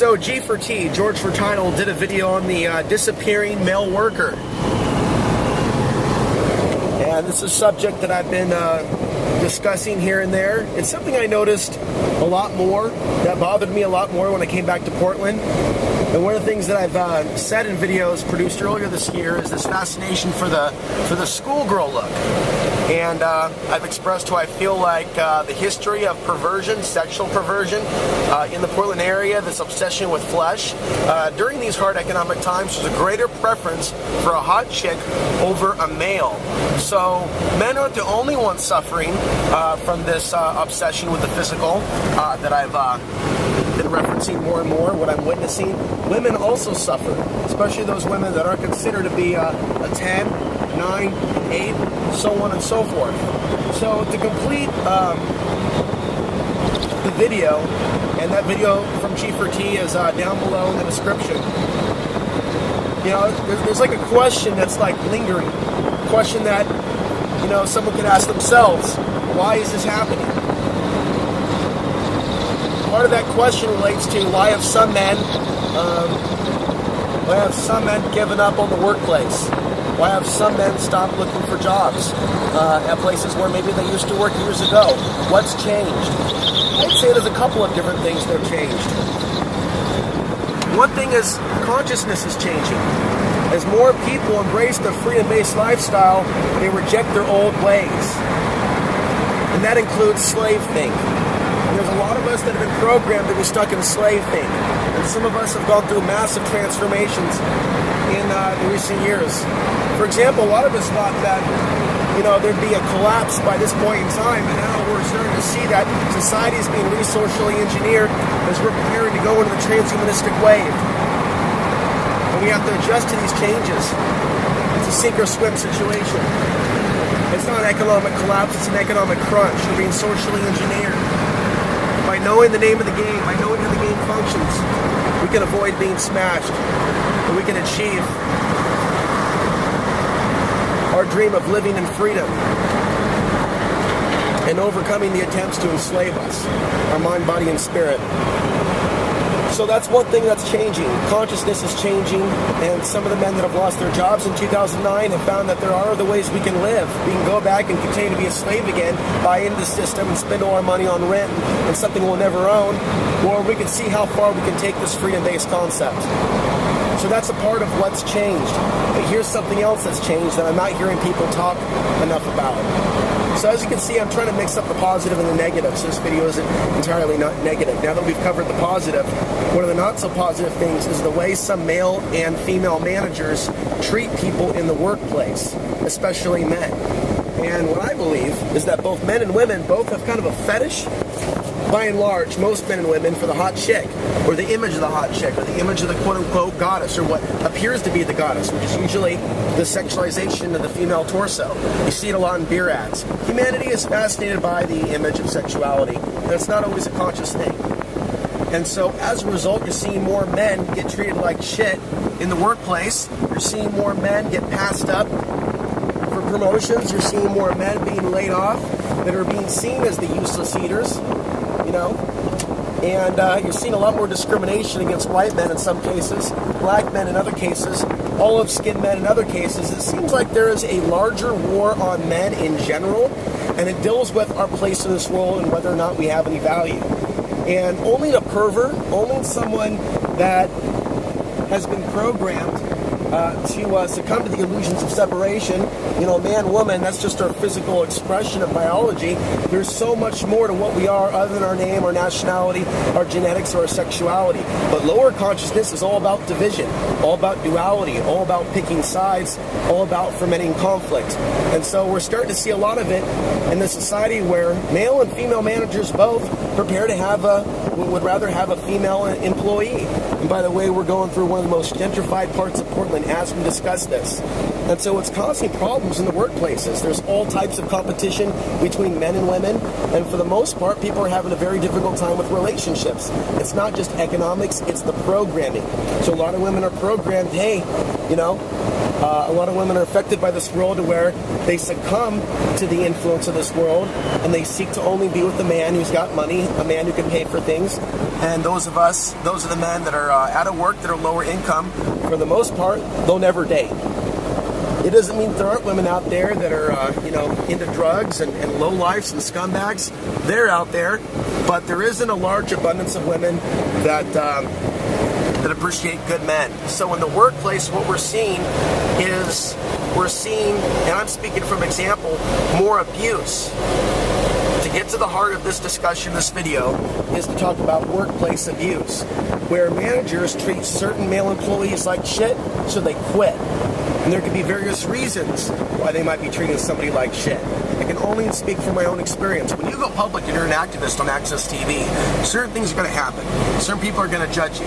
So G4T, George for Title, did a video on the disappearing male worker. And this is a subject that I've been discussing here and there. It's something I noticed a lot more, that bothered me a lot more when I came back to Portland. And one of the things that I've said in videos produced earlier this year is this fascination for the schoolgirl look. And I've expressed how I feel like the history of perversion, sexual perversion in the Portland area, this obsession with flesh. During these hard economic times, there's a greater preference for a hot chick over a male. So men aren't the only ones suffering from this obsession with the physical that I've been referencing more and more, what I'm witnessing. Women also suffer, especially those women that are considered to be a 10, 9, 8, so on and so forth. So to complete the video, and that video from G4T is down below in the description. You know, there's like a question that's like lingering, a question that, you know, someone could ask themselves, why is this happening? Part of that question relates to why have some men given up on the workplace? Why have some men stopped looking for jobs at places where maybe they used to work years ago? What's changed? I'd say there's a couple of different things that have changed. One thing is consciousness is changing. As more people embrace the freedom-based lifestyle, they reject their old ways. And that includes slave think. There's a lot of us that have been programmed to be stuck in slave think. And some of us have gone through massive transformations in recent years. For example, a lot of us thought that, you know, there'd be a collapse by this point in time, and now we're starting to see that society is being re-socially engineered as we're preparing to go into the transhumanistic wave. And we have to adjust to these changes. It's a sink or swim situation. It's not an economic collapse, it's an economic crunch. We're being socially engineered. By knowing the name of the game, by knowing how the game functions, we can avoid being smashed, and we can achieve our dream of living in freedom and overcoming the attempts to enslave us, our mind, body, and spirit. So that's one thing that's changing. Consciousness is changing, and some of the men that have lost their jobs in 2009 have found that there are other ways we can live. We can go back and continue to be a slave again, buy into the system and spend all our money on rent and something we'll never own, or we can see how far we can take this freedom-based concept. So that's a part of what's changed. But here's something else that's changed that I'm not hearing people talk enough about. So as you can see, I'm trying to mix up the positive and the negative, so this video isn't entirely not negative. Now that we've covered the positive, one of the not so positive things is the way some male and female managers treat people in the workplace, especially men. And what I believe is that both men and women both have kind of a fetish, by and large, most men and women, for the hot chick, or the image of the hot chick, or the image of the quote-unquote goddess, or what appears to be the goddess, which is usually the sexualization of the female torso. You see it a lot in beer ads. Humanity is fascinated by the image of sexuality, and it's not always a conscious thing. And so, as a result, you're seeing more men get treated like shit in the workplace. You're seeing more men get passed up for promotions. You're seeing more men being laid off that are being seen as the useless eaters. You know, and you're seeing a lot more discrimination against white men in some cases, black men in other cases, olive-skinned men in other cases. It seems like there is a larger war on men in general, and it deals with our place in this world and whether or not we have any value. And only a pervert, only someone that has been programmed to succumb to the illusions of separation. You know, man, woman, that's just our physical expression of biology. There's so much more to what we are other than our name, our nationality, our genetics, or our sexuality. But lower consciousness is all about division, all about duality, all about picking sides, all about fermenting conflict. And so we're starting to see a lot of it in the society where male and female managers both prepare to have would rather have a female employee. And by the way, we're going through one of the most gentrified parts of Portland women as we discuss this. And so it's causing problems in the workplaces. There's all types of competition between men and women, and for the most part, people are having a very difficult time with relationships. It's not just economics, it's the programming. So a lot of women are programmed, hey, a lot of women are affected by this world to where they succumb to the influence of this world, and they seek to only be with the man who's got money, a man who can pay for things. And those are the men that are out of work, that are lower income. For the most part, they'll never date. It doesn't mean there aren't women out there that are, into drugs and lowlifes and scumbags. They're out there, but there isn't a large abundance of women that appreciate good men. So in the workplace, what we're seeing, and I'm speaking from example, more abuse. To get to the heart of this discussion, this video, is to talk about workplace abuse, where managers treat certain male employees like shit, so they quit. And there could be various reasons why they might be treating somebody like shit. I can only speak from my own experience. When you go public and you're an activist on Access TV, certain things are going to happen. Certain people are going to judge you.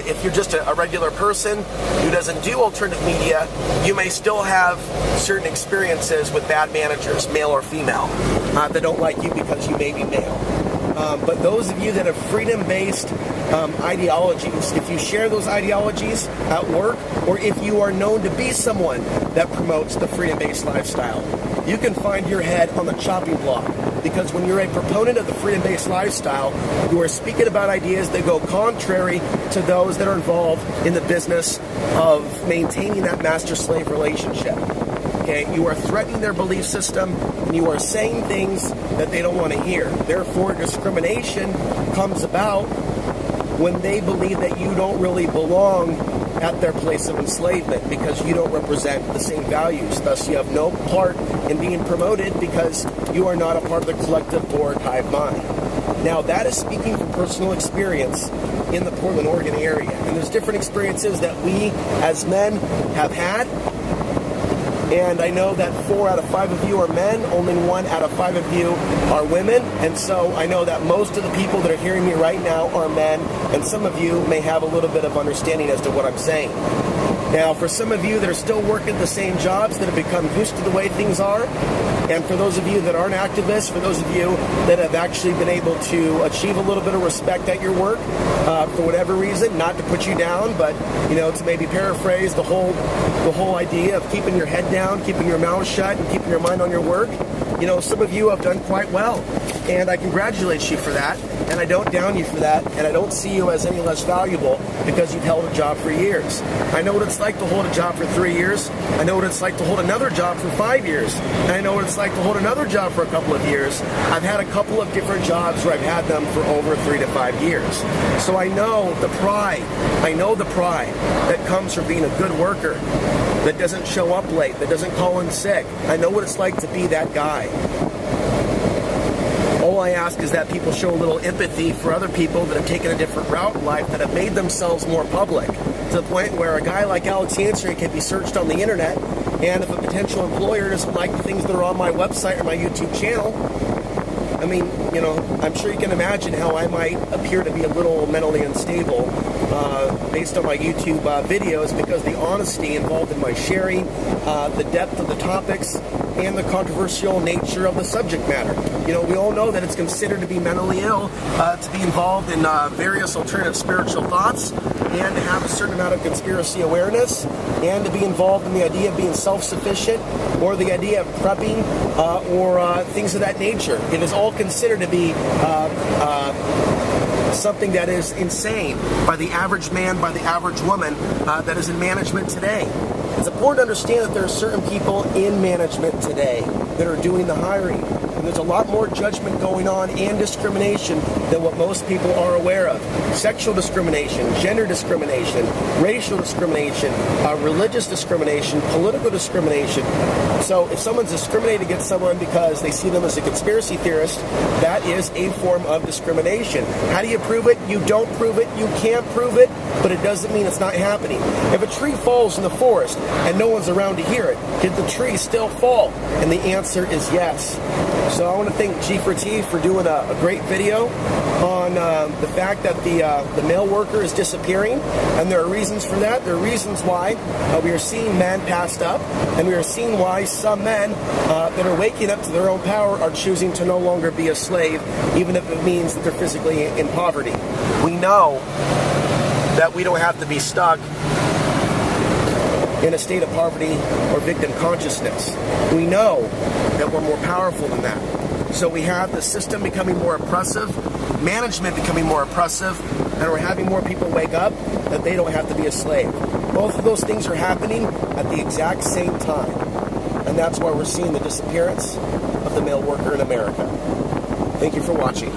If you're just a regular person who doesn't do alternative media, you may still have certain experiences with bad managers, male or female, that don't like you because you may be male. But those of you that have freedom-based ideologies, if you share those ideologies at work, or if you are known to be someone that promotes the freedom-based lifestyle, you can find your head on the chopping block. Because when you're a proponent of the freedom-based lifestyle, you are speaking about ideas that go contrary to those that are involved in the business of maintaining that master-slave relationship. Okay, you are threatening their belief system, and you are saying things that they don't want to hear. Therefore, discrimination comes about when they believe that you don't really belong at their place of enslavement because you don't represent the same values. Thus, you have no part in being promoted because you are not a part of the collective Board hive mind. Now, that is speaking from personal experience in the Portland, Oregon area. And there's different experiences that we as men have had. And I know that 4 out of 5 of you are men, only 1 out of 5 of you are women. And so I know that most of the people that are hearing me right now are men, and some of you may have a little bit of understanding as to what I'm saying. Now, for some of you that are still working the same jobs, that have become used to the way things are, and for those of you that aren't activists, for those of you that have actually been able to achieve a little bit of respect at your work, for whatever reason, not to put you down, but to maybe paraphrase the whole idea of keeping your head down, keeping your mouth shut, and keeping your mind on your work. Some of you have done quite well, and I congratulate you for that, and I don't down you for that, and I don't see you as any less valuable because you've held a job for years. I know what it's like to hold a job for 3 years. I know what it's like to hold another job for 5 years. And I know what it's like to hold another job for a couple of years. I've had a couple of different jobs where I've had them for over 3 to 5 years. So I know the pride. I know the pride that comes from being a good worker, that doesn't show up late, that doesn't call in sick. I know what it's like to be that guy. All I ask is that people show a little empathy for other people that have taken a different route in life, that have made themselves more public, to the point where a guy like Alex Ansary can be searched on the internet, and if a potential employer doesn't like the things that are on my website or my YouTube channel, I mean, I'm sure you can imagine how I might appear to be a little mentally unstable based on my YouTube videos, because the honesty involved in my sharing, the depth of the topics, and the controversial nature of the subject matter. We all know that it's considered to be mentally ill to be involved in various alternative spiritual thoughts, and to have a certain amount of conspiracy awareness, and to be involved in the idea of being self-sufficient, or the idea of prepping, or things of that nature. It is all considered to be something that is insane by the average man, by the average woman that is in management today. It's important to understand that there are certain people in management today that are doing the hiring. And there's a lot more judgment going on and discrimination than what most people are aware of. Sexual discrimination, gender discrimination, racial discrimination, religious discrimination, political discrimination. So if someone's discriminating against someone because they see them as a conspiracy theorist, that is a form of discrimination. How do you prove it? You don't prove it. You can't prove it, but it doesn't mean it's not happening. If a tree falls in the forest and no one's around to hear it, did the tree still fall? And the answer is yes. So I want to thank G4T for doing a great video on the fact that the male worker is disappearing, and there are reasons for that. There are reasons why we are seeing men passed up, and we are seeing why some men that are waking up to their own power are choosing to no longer be a slave, even if it means that they're physically in poverty. We know that we don't have to be stuck in a state of poverty or victim consciousness. We know that we're more powerful than that. So we have the system becoming more oppressive, management becoming more oppressive, and we're having more people wake up that they don't have to be a slave. Both of those things are happening at the exact same time. And that's why we're seeing the disappearance of the male worker in America. Thank you for watching.